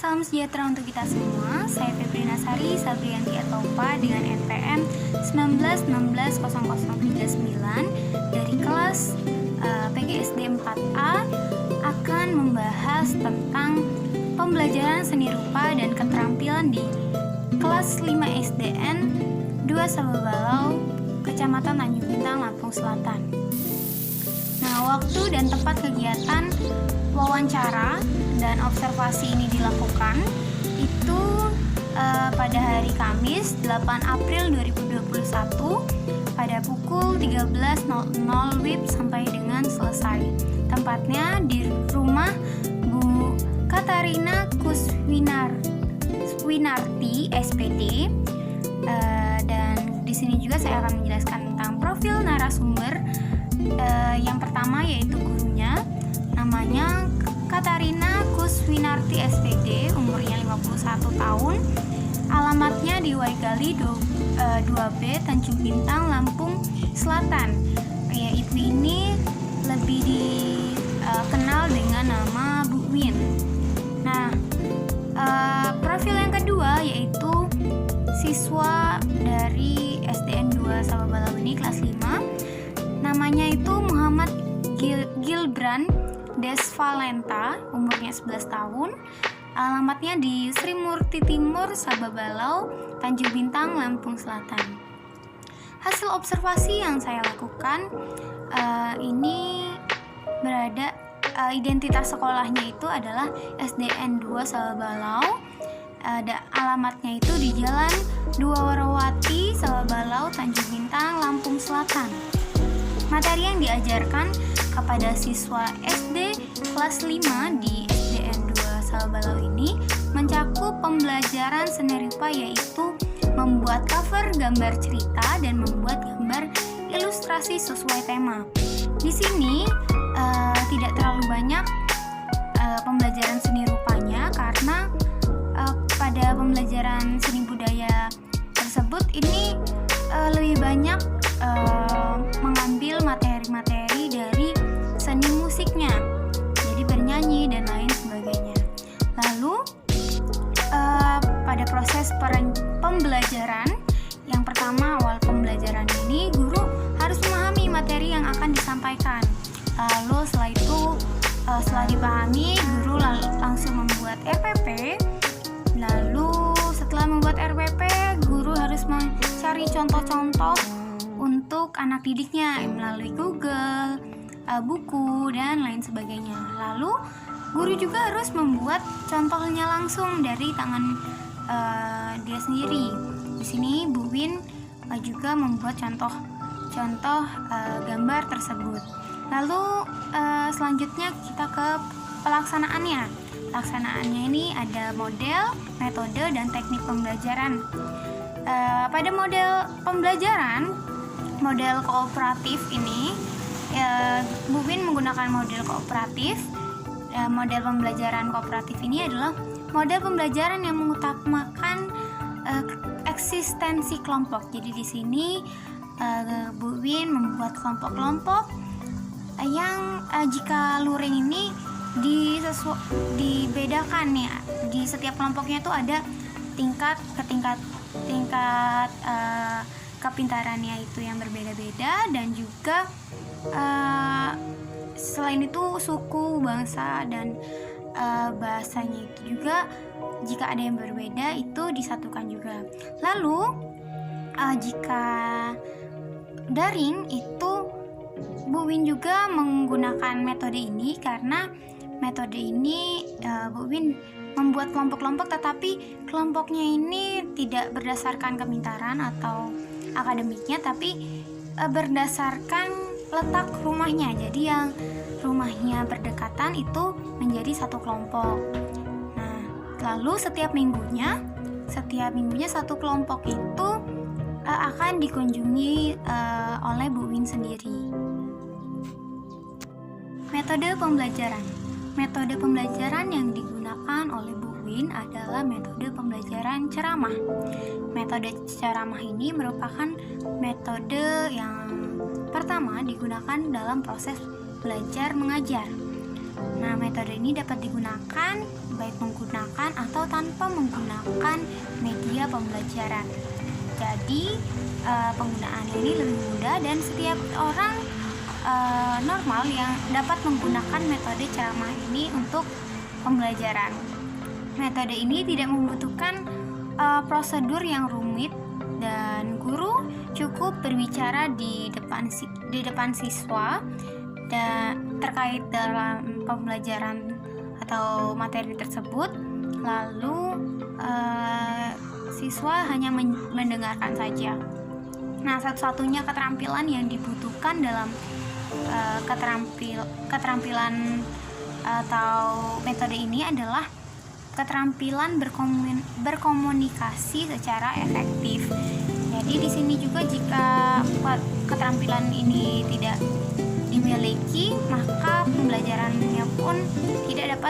Salam sejahtera untuk kita semua. Saya Febri Nasari Sabrianti Atopa dengan NPM 19160039 dari kelas PGSD 4A akan membahas tentang pembelajaran seni rupa dan keterampilan di kelas 5 SDN 2 Sababalau, Kecamatan Tanjung Bintang, Lampung Selatan. Nah, waktu dan tempat kegiatan wawancara dan observasi ini dilakukan itu pada hari Kamis 8 April 2021 pada pukul 13.00 WIB sampai dengan selesai. Tempatnya di rumah Bu Katarina Kuswinarti SPD, dan di sini juga saya akan menjelaskan tentang profil narasumber. Yang pertama yaitu gurunya, namanya Katarina Kuswinarti SPD, umurnya 51 tahun, alamatnya di Waigali 2B, Tanjung Bintang, Lampung Selatan. Ibu ini lebih dikenal dengan nama Bu Win. Nah, profil yang kedua yaitu siswa dari SDN 2 Sababalau ini kelas 5. Namanya itu Muhammad Gilbran Desvalenta, umurnya 11 tahun, alamatnya di Sri Murti Timur, Sababalau, Tanjung Bintang, Lampung Selatan. Hasil observasi yang saya lakukan ini berada identitas sekolahnya itu adalah SDN 2 Sababalau. Alamatnya itu di Jalan Dua Warawati, Sababalau, Tanjung Bintang, Lampung Selatan. Materi yang diajarkan kepada siswa SD kelas 5 di SDN 2 Sababalau ini mencakup pembelajaran seni rupa, yaitu membuat cover gambar cerita dan membuat gambar ilustrasi sesuai tema. Di sini tidak terlalu banyak pembelajaran seni rupanya karena pada pembelajaran seni budaya tersebut ini lebih banyak mengambil materi-materi dari seni musiknya, jadi bernyanyi dan lain sebagainya. Lalu pada proses pembelajaran yang pertama, awal pembelajaran ini guru harus memahami materi yang akan disampaikan. Lalu setelah itu setelah dipahami, guru langsung membuat RPP. Lalu setelah membuat RPP, guru harus mencari contoh-contoh untuk anak didiknya melalui Google, buku, dan lain sebagainya. Lalu guru juga harus membuat contohnya langsung dari tangan dia sendiri. Di sini Bu Win juga membuat contoh gambar tersebut. Lalu selanjutnya kita ke pelaksanaannya. Pelaksanaannya ini ada model, metode, dan teknik pembelajaran. Pada model pembelajaran, model kooperatif ini, Bu Win menggunakan model kooperatif. Model pembelajaran kooperatif ini adalah model pembelajaran yang mengutamakan eksistensi kelompok. Jadi di sini Bu Win membuat kelompok-kelompok yang jika luring ini dibedakan ya. Di setiap kelompoknya itu ada tingkat kepintarannya itu yang berbeda-beda, dan juga selain itu suku, bangsa, dan bahasanya itu juga jika ada yang berbeda itu disatukan juga. Lalu jika daring itu Bu Win juga menggunakan metode ini karena metode ini Bu Win membuat kelompok-kelompok, tetapi kelompoknya ini tidak berdasarkan kepintaran atau akademiknya, tapi berdasarkan letak rumahnya. Jadi yang rumahnya berdekatan itu menjadi satu kelompok. Nah, lalu setiap minggunya satu kelompok itu akan dikunjungi oleh Bu Win sendiri. Metode pembelajaran yang digunakan oleh Bu Win adalah metode pembelajaran ceramah. Metode ceramah ini merupakan metode yang pertama digunakan dalam proses belajar mengajar. Nah, metode ini dapat digunakan baik menggunakan atau tanpa menggunakan media pembelajaran. Jadi, penggunaannya ini lebih mudah dan setiap orang normal yang dapat menggunakan metode ceramah ini untuk pembelajaran. Metode ini tidak membutuhkan prosedur yang rumit dan guru cukup berbicara di depan siswa dan terkait dalam pembelajaran atau materi tersebut, lalu siswa hanya mendengarkan saja. Nah, satu-satunya keterampilan yang dibutuhkan dalam keterampilan atau metode ini adalah keterampilan berkomunikasi secara efektif. Jadi di sini juga jika keterampilan ini tidak dimiliki, maka pembelajarannya pun tidak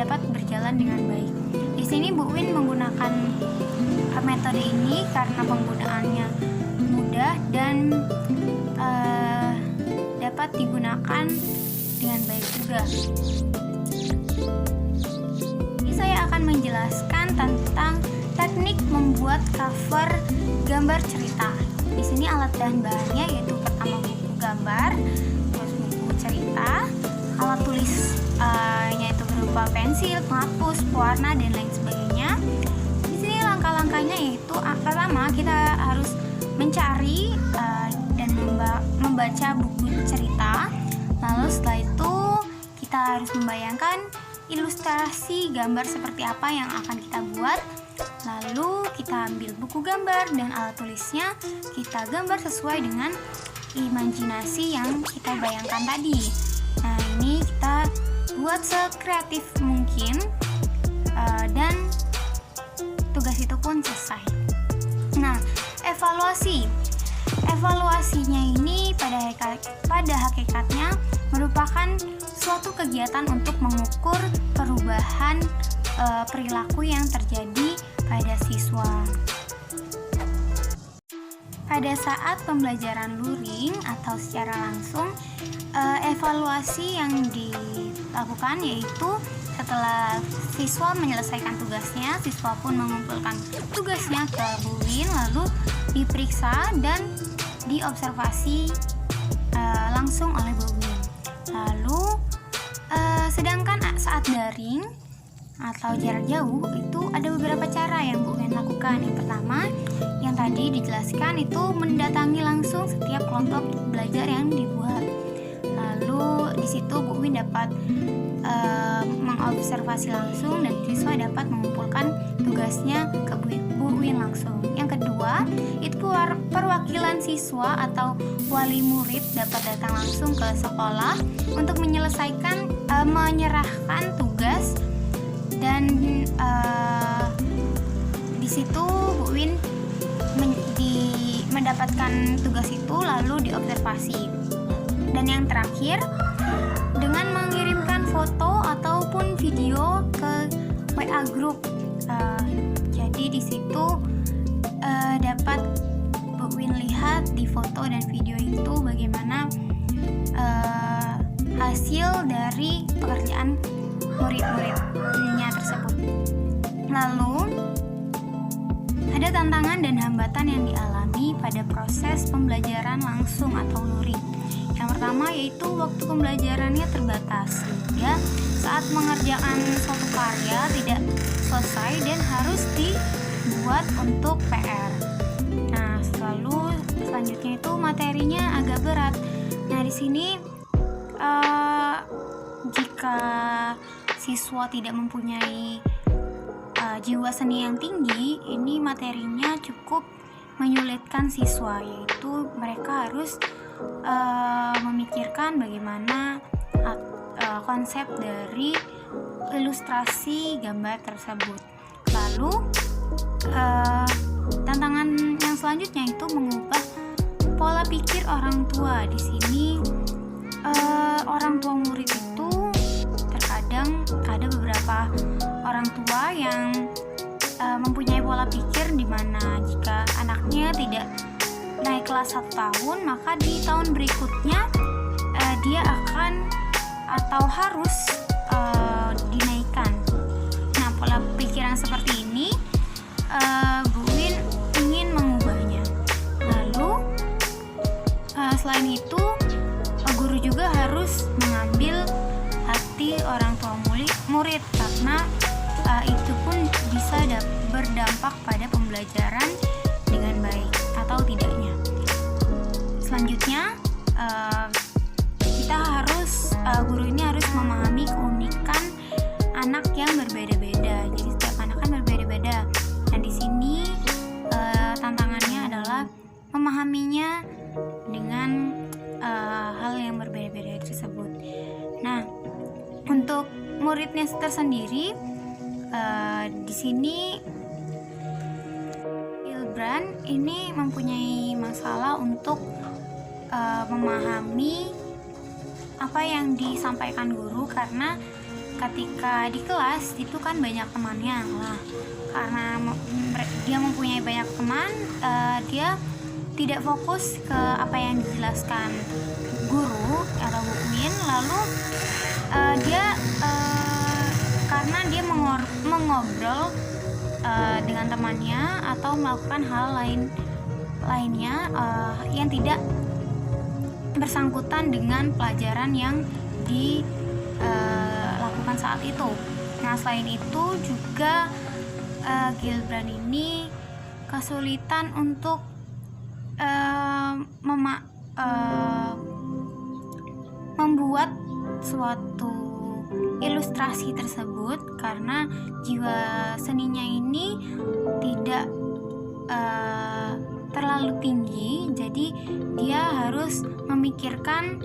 dapat berjalan dengan baik. Di sini Bu Win menggunakan metode ini karena penggunaannya mudah dan dapat digunakan dengan baik juga. Ini saya akan menjelaskan tentang teknik membuat cover gambar cerita. Di sini alat dan bahannya yaitu pertama buku gambar, terus buku cerita, alat tulisnya itu berupa pensil, penghapus, pewarna dan lain sebagainya. Di sini langkah-langkahnya yaitu pertama kita harus mencari dan membaca buku cerita. Lalu setelah itu kita harus membayangkan ilustrasi gambar seperti apa yang akan kita buat. Lalu kita ambil buku gambar dan alat tulisnya, kita gambar sesuai dengan imajinasi yang kita bayangkan tadi. Nah, ini kita buat sekreatif mungkin dan tugas itu pun selesai. Nah, evaluasinya ini pada hakikatnya merupakan suatu kegiatan untuk mengukur perubahan perilaku yang terjadi pada siswa. Pada saat pembelajaran luring atau secara langsung, evaluasi yang dilakukan yaitu setelah siswa menyelesaikan tugasnya, siswa pun mengumpulkan tugasnya ke Bu Win, lalu diperiksa dan diobservasi langsung oleh Bu Win. Lalu sedangkan saat daring atau jarak jauh itu ada beberapa cara yang Bu Win lakukan. Yang pertama, yang tadi dijelaskan itu mendatangi langsung setiap kelompok belajar yang dibuat. Lalu di situ Bu Win dapat mengobservasi langsung dan siswa dapat mengumpulkan tugasnya ke Bu Win langsung. Yang kedua, itu perwakilan siswa atau wali murid dapat datang langsung ke sekolah untuk menyerahkan tugas. Dan di situ Bu Win mendapatkan tugas itu lalu diobservasi. Dan yang terakhir, dengan mengirimkan foto ataupun video ke WA group. Jadi di situ dapat Bu Win lihat di foto dan video itu bagaimana hasil dari pekerjaan murid-muridnya tersebut. Lalu ada tantangan dan hambatan yang dialami pada proses pembelajaran langsung atau luring. Yang pertama yaitu waktu pembelajarannya terbatas, sehingga saat mengerjakan suatu karya tidak selesai dan harus dibuat untuk PR. Nah, selanjutnya itu materinya agak berat. Nah, di sini jika siswa tidak mempunyai jiwa seni yang tinggi, ini materinya cukup menyulitkan siswa, yaitu mereka harus memikirkan bagaimana konsep dari ilustrasi gambar tersebut. Lalu tantangan yang selanjutnya itu mengubah pola pikir orang tua. Di sini orang tua murid itu terkadang ada beberapa orang tua yang mempunyai pola pikir di mana jika anaknya tidak naik kelas 1 tahun, maka di tahun berikutnya dia akan atau harus dinaikkan. Nah, pola pikir yang seperti ini Bu Win ingin mengubahnya. Lalu selain itu guru juga harus mengambil hati orang tua murid karena itu pun bisa berdampak pada pembelajaran dengan baik atau tidaknya. Selanjutnya guru ini harus memahami keunikan anak yang berbeda-beda. Jadi setiap anak kan berbeda-beda. Dan di sini tantangannya adalah memahaminya dengan hal yang berbeda-beda tersebut. Nah, untuk muridnya tersendiri di sini Hilbrand ini mempunyai masalah untuk memahami apa yang disampaikan guru, karena ketika di kelas itu kan banyak temannya lah. Karena dia mempunyai banyak teman, dia tidak fokus ke apa yang dijelaskan guru atau Bu Win. Lalu dia karena dia mengobrol dengan temannya atau melakukan hal lainnya yang tidak bersangkutan dengan pelajaran yang dilakukan saat itu. Nah, selain itu juga Hilbrand ini kesulitan untuk membuat suatu ilustrasi tersebut karena jiwa seninya ini tidak terlalu tinggi, jadi dia harus memikirkan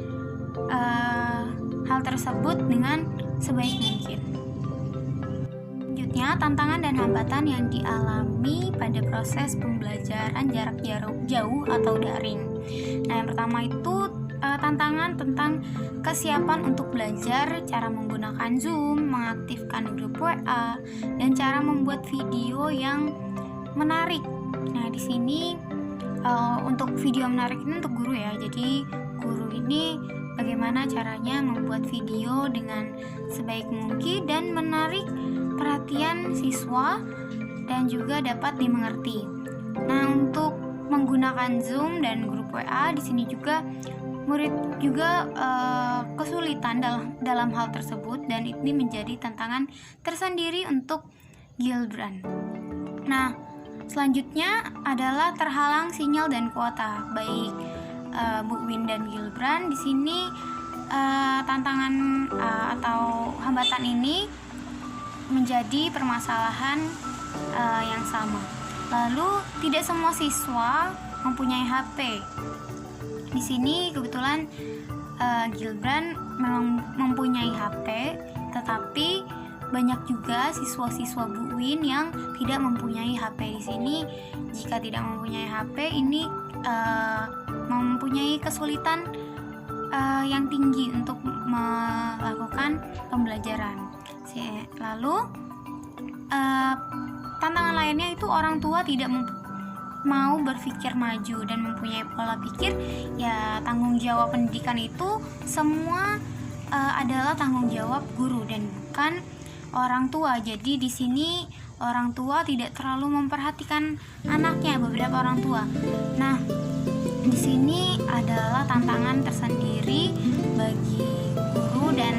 hal tersebut dengan sebaik mungkin. Selanjutnya, tantangan dan hambatan yang dialami pada proses pembelajaran jarak jauh atau daring. Nah, yang pertama itu tantangan tentang kesiapan untuk belajar, cara menggunakan Zoom, mengaktifkan grup WA, dan cara membuat video yang menarik. Nah, di sini untuk video menarik ini untuk guru ya. Jadi guru ini bagaimana caranya membuat video dengan sebaik mungkin dan menarik perhatian siswa dan juga dapat dimengerti. Nah, untuk menggunakan Zoom dan grup WA di sini juga murid juga kesulitan dalam hal tersebut, dan ini menjadi tantangan tersendiri untuk Hilbrand. Nah, selanjutnya adalah terhalang sinyal dan kuota. Baik Bu Win dan Hilbrand di sini tantangan atau hambatan ini menjadi permasalahan yang sama. Lalu tidak semua siswa mempunyai HP. Di sini kebetulan Hilbrand memang mempunyai HP, tetapi banyak juga siswa-siswa Bu Win yang tidak mempunyai HP. Di sini jika tidak mempunyai HP ini mempunyai kesulitan yang tinggi untuk melakukan pembelajaran. Lalu tantangan lainnya itu orang tua tidak mau berpikir maju dan mempunyai pola pikir ya tanggung jawab pendidikan itu semua adalah tanggung jawab guru dan bukan orang tua. Jadi di sini orang tua tidak terlalu memperhatikan anaknya, beberapa orang tua. Nah, di sini adalah tantangan tersendiri bagi guru dan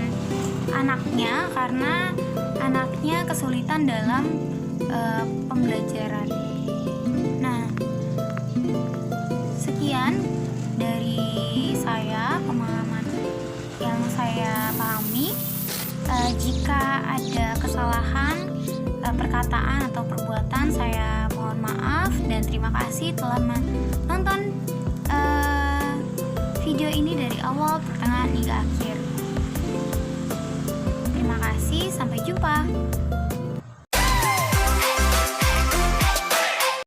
anaknya karena anaknya kesulitan dalam pembelajaran. Nah, sekian dari saya pengalaman yang saya pahami. Jika ada kesalahan perkataan atau perbuatan, saya mohon maaf dan terima kasih telah menonton video ini dari awal, pertengahan hingga akhir. Terima kasih, sampai jumpa.